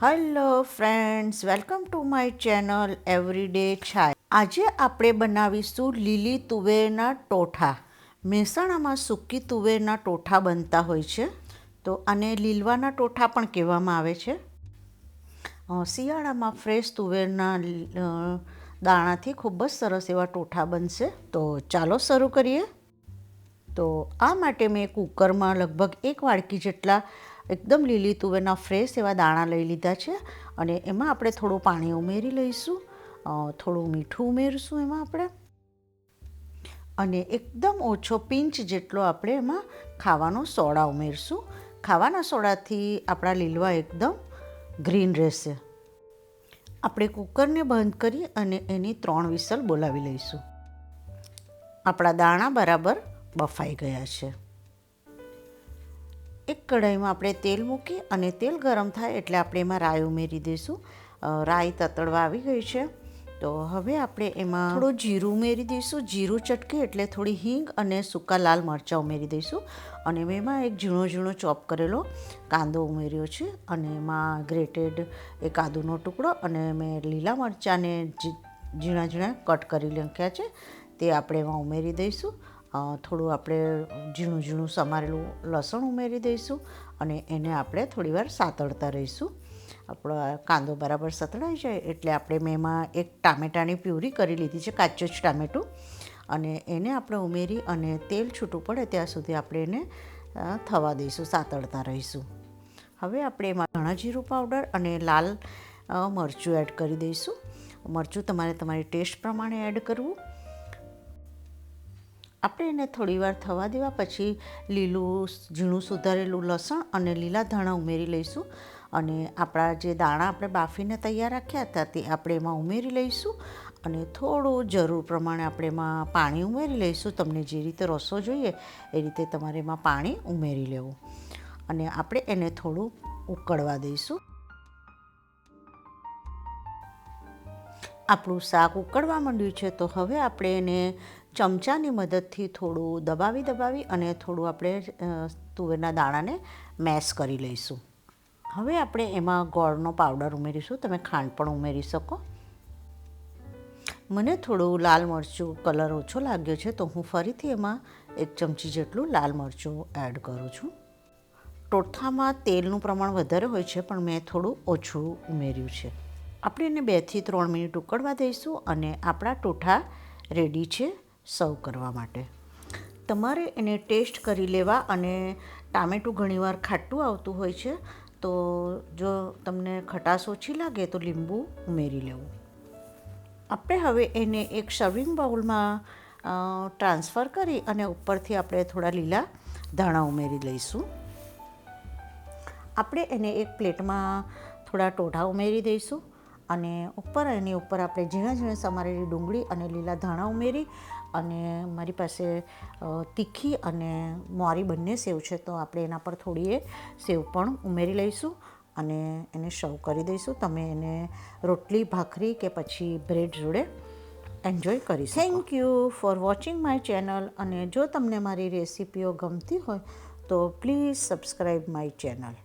Hello friends, welcome to my channel everyday છાય. આજે આપણે બનાવીશું લીલી તુવેરના ટોઠા. મહેસાણામાં સૂકી તુવેરના ટોઠા બનતા હોય છે, તો આને લીલવાના ટોઠા પણ કહેવામાં આવે છે. શિયાળામાં ફ્રેશ તુવેરના દાણાથી ખૂબ જ સરસ એવા ટોઠા બનશે. તો ચાલો શરૂ કરીએ. તો આ માટે મેં કુકરમાં લગભગ 1 વાડકી જેટલા એકદમ લીલી તુવેરના ફ્રેશ એવા દાણા લઈ લીધા છે અને એમાં આપણે થોડું પાણી ઉમેરી લઈશું, થોડું મીઠું ઉમેરીશું એમાં આપણે, અને એકદમ ઓછો પિંચ જેટલો આપણે એમાં ખાવાનો સોડા ઉમેરીશું. ખાવાના સોડાથી આપણા લીલવા એકદમ ગ્રીન રહેશે. આપણે કુકરને બંધ કરી અને એની 3 વિસલ બોલાવી લઈશું. આપણા દાણા બરાબર બફાઈ ગયા છે. એક કઢાઈમાં આપણે તેલ મૂકી અને તેલ ગરમ થાય એટલે આપણે એમાં રાઈ ઉમેરી દઈશું. રાઈ તતડવા આવી ગઈ છે, તો હવે આપણે એમાં થોડું જીરું ઉમેરી દઈશું. જીરું ચટકે એટલે થોડી હિંગ અને સૂકા લાલ મરચાં ઉમેરી દઈશું. અને મેં એમાં એક ઝીણો ઝીણો ચોપ કરેલો કાંદો ઉમેર્યો છે અને એમાં ગ્રેટેડ એક આદુનો ટુકડો અને મેં લીલા મરચાંને ઝીણા ઝીણા કટ કરી નાખ્યા છે તે આપણે એમાં ઉમેરી દઈશું. થોડું આપણે ઝીણું ઝીણું સમારેલું લસણ ઉમેરી દઈશું અને એને આપણે થોડીવાર સાતળતા રહીશું. આપણો કાંદો બરાબર સતળાઈ જાય એટલે આપણે મેં એમાં એક ટામેટાની પ્યુરી કરી લીધી છે, કાચું જ ટામેટું, અને એને આપણે ઉમેરી અને તેલ છૂટું પડે ત્યાં સુધી આપણે એને થવા દઈશું, સાતળતા રહીશું. હવે આપણે એમાં ધાણા જીરું પાવડર અને લાલ મરચું એડ કરી દઈશું. મરચું તમારે તમારી ટેસ્ટ પ્રમાણે એડ કરવું. આપણે એને થોડીવાર થવા દેવા પછી લીલું ઝીણું સુધારેલું લસણ અને લીલા ધાણા ઉમેરી લઈશું અને આપણા જે દાણા આપણે બાફીને તૈયાર રાખ્યા હતા તે આપણે એમાં ઉમેરી લઈશું અને થોડું જરૂર પ્રમાણે આપણે એમાં પાણી ઉમેરી લઈશું. તમને જે રીતે રસો જોઈએ એ રીતે તમારે એમાં પાણી ઉમેરી લેવું અને આપણે એને થોડું ઉકળવા દઈશું. આપણું શાક ઉકળવા માંડ્યું છે, તો હવે આપણે એને ચમચાની મદદથી થોડું દબાવી અને થોડું આપણે તુવેરના દાણાને મેશ કરી લઈશું. હવે આપણે એમાં ગોળનો પાવડર ઉમેરીશું. તમે ખાંડ પણ ઉમેરી શકો. મને થોડું લાલ મરચું કલર ઓછો લાગ્યો છે, તો હું ફરીથી એમાં 1 ચમચી જેટલું લાલ મરચું એડ કરું છું. ટોઠામાં તેલનું પ્રમાણ વધારે હોય છે, પણ મેં થોડું ઓછું ઉમેર્યું છે. આપણે એને 2 થી 3 મિનિટ ઉકળવા દઈશું અને આપણા ટોઠા રેડી છે સર્વ કરવા માટે. તમારે એને ટેસ્ટ કરી લેવા, અને ટામેટું ઘણીવાર ખાટું આવતું હોય છે, તો જો તમને ખટાશ ઓછી લાગે તો લીંબુ ઉમેરી લેવું. આપણે હવે એને એક સર્વિંગ બાઉલમાં ટ્રાન્સફર કરી અને ઉપરથી આપણે થોડા લીલા ધાણા ઉમેરી લઈશું. આપણે એને એક પ્લેટમાં થોડા ટોઠા ઉમેરી દઈશું અને એની ઉપર આપણે ઝીણા ઝીણા સમારેલી ડુંગળી અને લીલા ધાણા ઉમેરી, અને મારી પાસે તીખી અને મોરી બંને સેવ છે, તો આપણે એના પર થોડી સેવ પણ ઉમેરી લઈશું અને એને સર્વ કરી દઈશું. તમે એને રોટલી, ભાખરી કે પછી બ્રેડ જોડે એન્જોય કરી શકો. Thank you for watching my channel. અને જો તમને મારી રેસિપીઓ ગમતી હોય તો પ્લીઝ સબસ્ક્રાઈબ માય ચેનલ.